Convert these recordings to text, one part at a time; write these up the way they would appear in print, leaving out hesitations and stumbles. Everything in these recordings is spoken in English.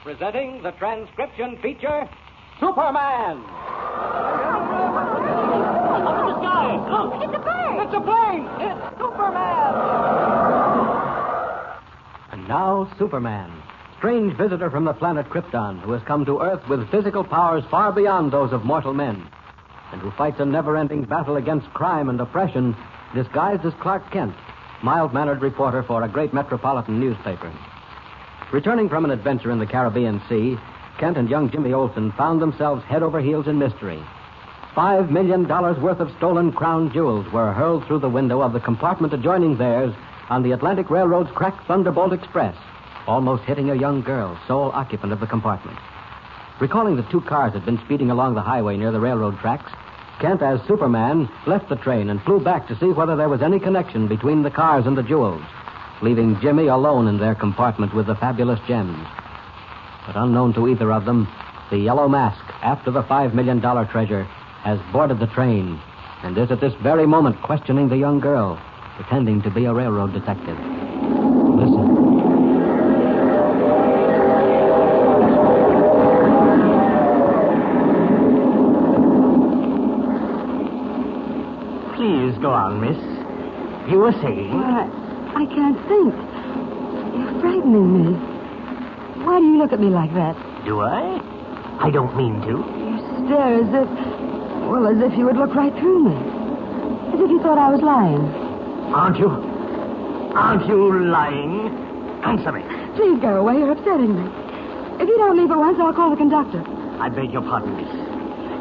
presenting the transcription feature, Superman. Up in the sky. Look. It's a bird. It's a plane. It's Superman. And now, Superman, strange visitor from the planet Krypton, who has come to Earth with physical powers far beyond those of mortal men, and who fights a never-ending battle against crime and oppression, disguised as Clark Kent, mild-mannered reporter for a great metropolitan newspaper. Returning from an adventure in the Caribbean Sea, Kent and young Jimmy Olsen found themselves head over heels in mystery. $5 million worth of stolen crown jewels were hurled through the window of the compartment adjoining theirs on the Atlantic Railroad's cracked Thunderbolt Express, almost hitting a young girl, sole occupant of the compartment. Recalling that two cars had been speeding along the highway near the railroad tracks, Kent, as Superman, left the train and flew back to see whether there was any connection between the cars and the jewels, leaving Jimmy alone in their compartment with the fabulous gems. But unknown to either of them, the Yellow Mask, after the $5 million treasure, has boarded the train and is at this very moment questioning the young girl, pretending to be a railroad detective. Listen. Please go on, miss. You were saying... I can't think. You're frightening me. Why do you look at me like that? Do I? I don't mean to. You stare as if you would look right through me. As if you thought I was lying. Aren't you? Aren't you lying? Answer me. Please go away. You're upsetting me. If you don't leave at once, I'll call the conductor. I beg your pardon, miss.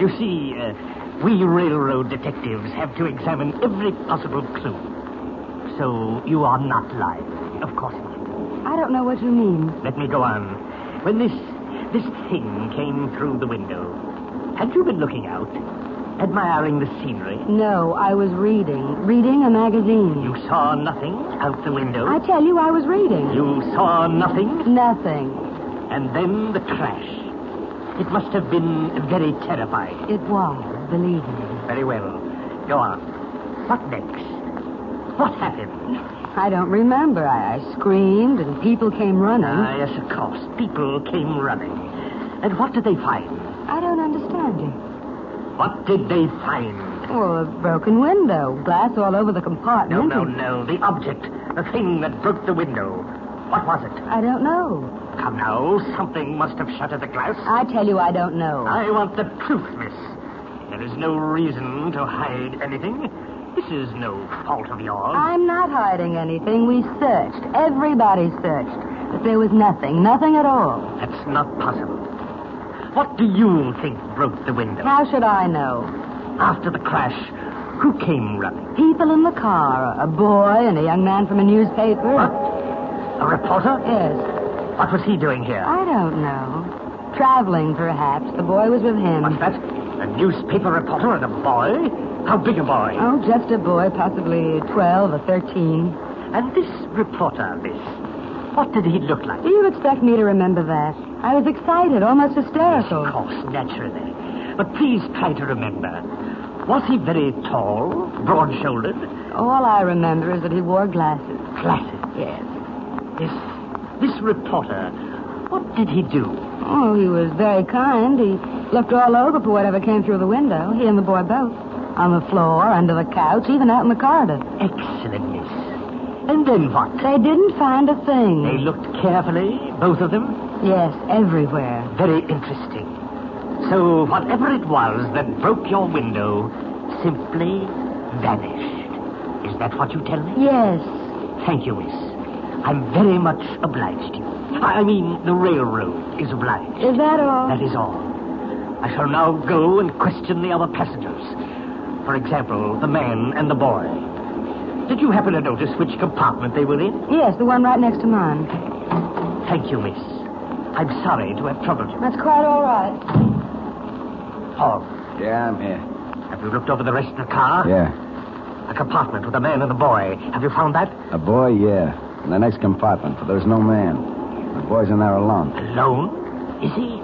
You see, we railroad detectives have to examine every possible clue. So you are not lying. Of course not. I don't know what you mean. Let me go on. When this thing came through the window, had you been looking out? Admiring the scenery? No, I was reading a magazine. You saw nothing out the window? I tell you, I was reading. You saw nothing? Nothing. And then the crash. It must have been very terrifying. It was, believe me. Very well. Go on. What next? What happened? I don't remember. I screamed and people came running. Ah, yes, of course. People came running. And what did they find? I don't understand you. What did they find? Oh, a broken window. Glass all over the compartment. No. The object. The thing that broke the window. What was it? I don't know. Come now. Something must have shattered the glass. I tell you, I don't know. I want the truth, miss. There is no reason to hide anything. This is no fault of yours. I'm not hiding anything. We searched. Everybody searched. But there was nothing at all. That's not possible. What do you think broke the window? How should I know? After the crash, who came running? People in the car. A boy and a young man from a newspaper. What? A reporter? Yes. What was he doing here? I don't know. Traveling, perhaps. The boy was with him. What's that? A newspaper reporter and a boy? How big a boy? Oh, just a boy, possibly 12 or 13. And this reporter, miss, what did he look like? Do you expect me to remember that? I was excited, almost hysterical. Of course, naturally. But please try to remember. Was he very tall, broad-shouldered? All I remember is that he wore glasses. Glasses? Yes. This reporter, what did he do? Oh, he was very kind. He looked all over for whatever came through the window. He and the boy both. On the floor, under the couch, even out in the corridor. Excellent, miss. And then what? They didn't find a thing. They looked carefully, both of them? Yes, everywhere. Very interesting. So whatever it was that broke your window simply vanished. Is that what you tell me? Yes. Thank you, miss. I'm very much obliged to you. I mean, the railroad is obliged. Is that all? That is all. I shall now go and question the other passengers. For example, the man and the boy. Did you happen to notice which compartment they were in? Yes, the one right next to mine. Thank you, miss. I'm sorry to have troubled you. That's quite all right. Paul. Yeah, I'm here. Have you looked over the rest of the car? Yeah. A compartment with a man and a boy. Have you found that? A boy, yeah. In the next compartment, but there's no man. The boy's in there alone. Alone? Is he?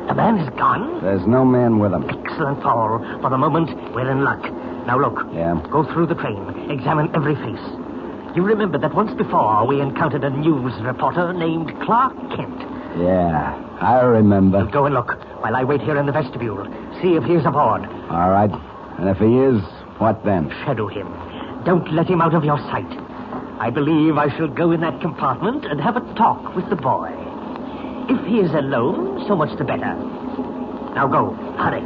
The man is gone? There's no man with him. Excellent, Paul. For the moment, we're in luck. Now, look. Yeah? Go through the train. Examine every face. You remember that once before we encountered a news reporter named Clark Kent. Yeah, I remember. Go and look while I wait here in the vestibule. See if he's aboard. All right. And if he is, what then? Shadow him. Don't let him out of your sight. I believe I shall go in that compartment and have a talk with the boy. If he is alone, so much the better. Now go. Hurry.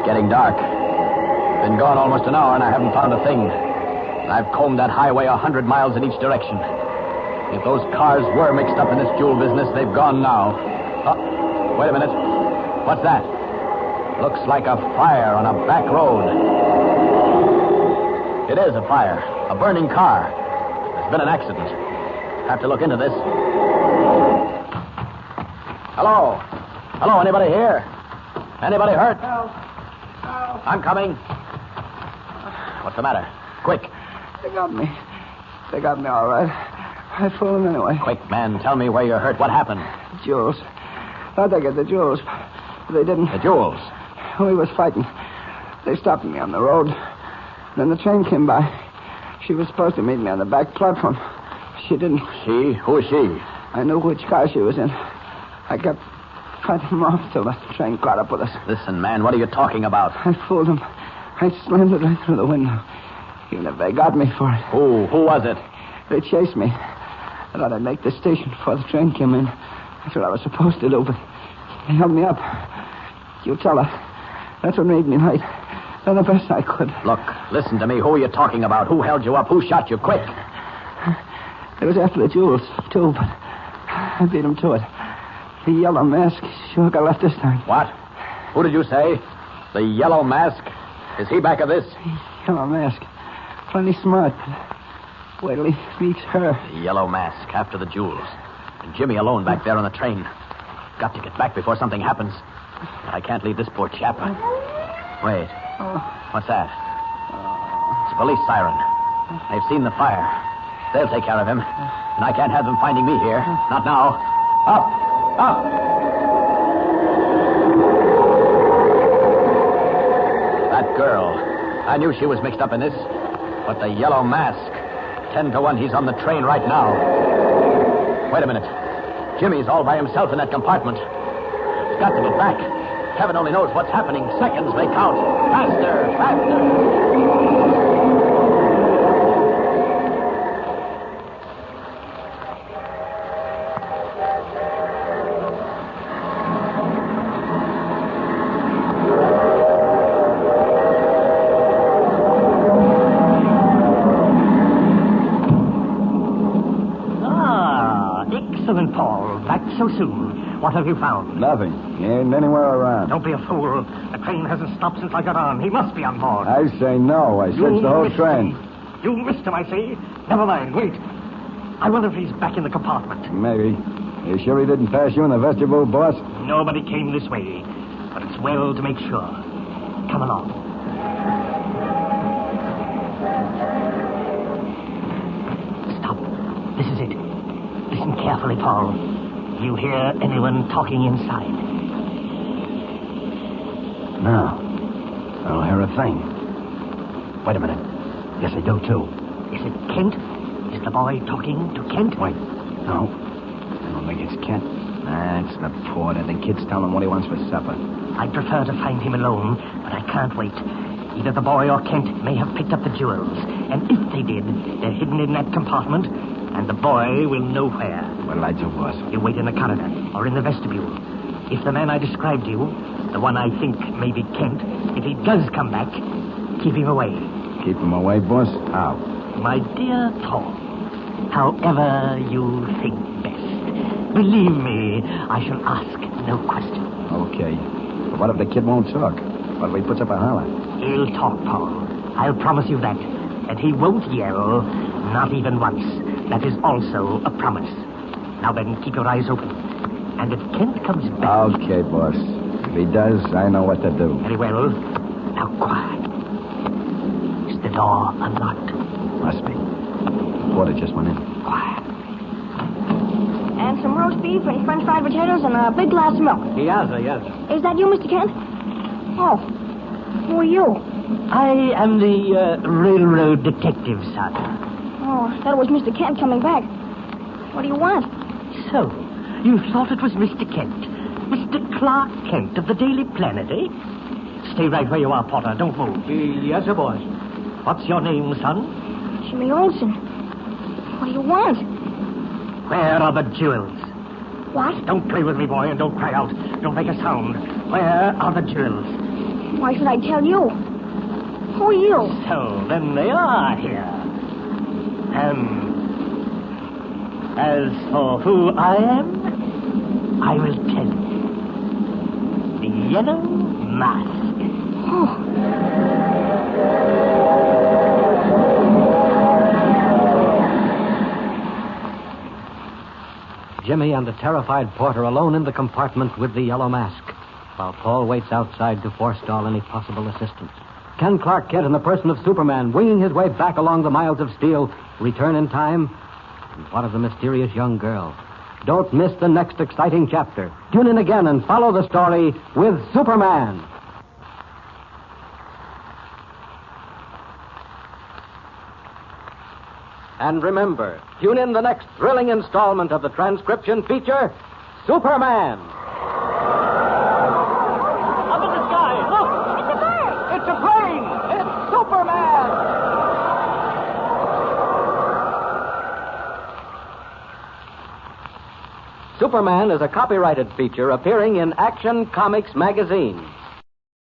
Getting dark. Been gone almost an hour and I haven't found a thing. I've combed that highway 100 miles in each direction. If those cars were mixed up in this jewel business, they've gone now. Oh, wait a minute. What's that? Looks like a fire on a back road. It is a fire. A burning car. There's been an accident. Have to look into this. Hello? Hello, anybody here? Anybody hurt? Help. I'm coming. What's the matter? Quick. They got me. They got me all right. I fooled them anyway. Quick, man. Tell me where you're hurt. What happened? Jewels. Thought they get the jewels. But they didn't. The jewels. We was fighting. They stopped me on the road. Then the train came by. She was supposed to meet me on the back platform. She didn't. She? Who is she? I knew which car she was in. I kept fighting them off till the train caught up with us. Listen, man, what are you talking about? I fooled them. I slammed it right through the window. Even if they got me for it. Who? Who was it? They chased me. I thought I'd make the station before the train came in. That's what I was supposed to do, but they held me up. You tell her. That's what made me late. Done the best I could. Look, listen to me. Who are you talking about? Who held you up? Who shot you? Quick. It was after the jewels, too, but I beat him to it. The yellow mask sure got left this time. What? Who did you say? The yellow mask? Is he back of this? Yellow mask. Plenty smart, but wait till he meets her. The yellow mask after the jewels. And Jimmy alone back there on the train. Got to get back before something happens. But I can't leave this poor chap. Wait. What's that? It's a police siren. They've seen the fire. They'll take care of him. And I can't have them finding me here. Not now. Up! Up! That girl. I knew she was mixed up in this. But the yellow mask. 10 to 1, he's on the train right now. Wait a minute. Jimmy's all by himself in that compartment. He's got to get back. Heaven only knows what's happening. Seconds may count. Faster! Faster! Excellent, Paul. Back so soon. What have you found? Nothing. He ain't anywhere around. Don't be a fool. The train hasn't stopped since I got on. He must be on board. I say no. I searched the whole missed train. him. You missed him, I see. Never mind. Wait. I wonder if he's back in the compartment. Maybe. You sure he didn't pass you in the vestibule, boss? Nobody came this way. But it's well to make sure. Come along. Stop. This is it. Listen carefully, Paul. You hear anyone talking inside? No. I don't hear a thing. Wait a minute. Yes, I do, too. Is it Kent? Is the boy talking to Kent? Wait. No. I don't think it's Kent. Nah, it's the porter. The kid's telling him what he wants for supper. I'd prefer to find him alone, but I can't wait. Either the boy or Kent may have picked up the jewels. And if they did, they're hidden in that compartment, and the boy will know where. What'll I do, boss? You wait in the corridor or in the vestibule. If the man I described to you, the one I think may be Kent, if he does come back, keep him away. Keep him away, boss? How? My dear Paul, however you think best. Believe me, I shall ask no questions. Okay. But what if the kid won't talk? What if he puts up a holler? He'll talk, Paul. I'll promise you that. And he won't yell, not even once. That is also a promise. Now then, keep your eyes open. And if Kent comes back... Okay, boss. If he does, I know what to do. Very well. Now, quiet. Is the door unlocked? Must be. The porter just went in. Quiet. and some roast beef and French fried potatoes and a big glass of milk. Yes. Is that you, Mr. Kent? Oh, who are you? I am the railroad detective, son. Oh, I thought it was Mr. Kent coming back. What do you want? So, you thought it was Mr. Kent. Mr. Clark Kent of the Daily Planet, eh? Stay right where you are, Potter. Don't move. Yes, sir, boys. What's your name, son? Jimmy Olsen. What do you want? Where are the jewels? What? Don't play with me, boy, and don't cry out. Don't make a sound. Where are the jewels? Why should I tell you? Who are you? So, then they are here. And as for who I am, I will tell you. The Yellow Mask. Jimmy and the terrified Porter alone in the compartment with the Yellow Mask, while Paul waits outside to forestall any possible assistance. Can Clark Kent, in the person of Superman, winging his way back along the miles of steel, return in time? And what of the mysterious young girl? Don't miss the next exciting chapter. Tune in again and follow the story with Superman. And remember, tune in the next thrilling installment of the transcription feature, Superman. Up in the sky, look! It's a bird! It's a plane! It's Superman! Superman is a copyrighted feature appearing in Action Comics magazine.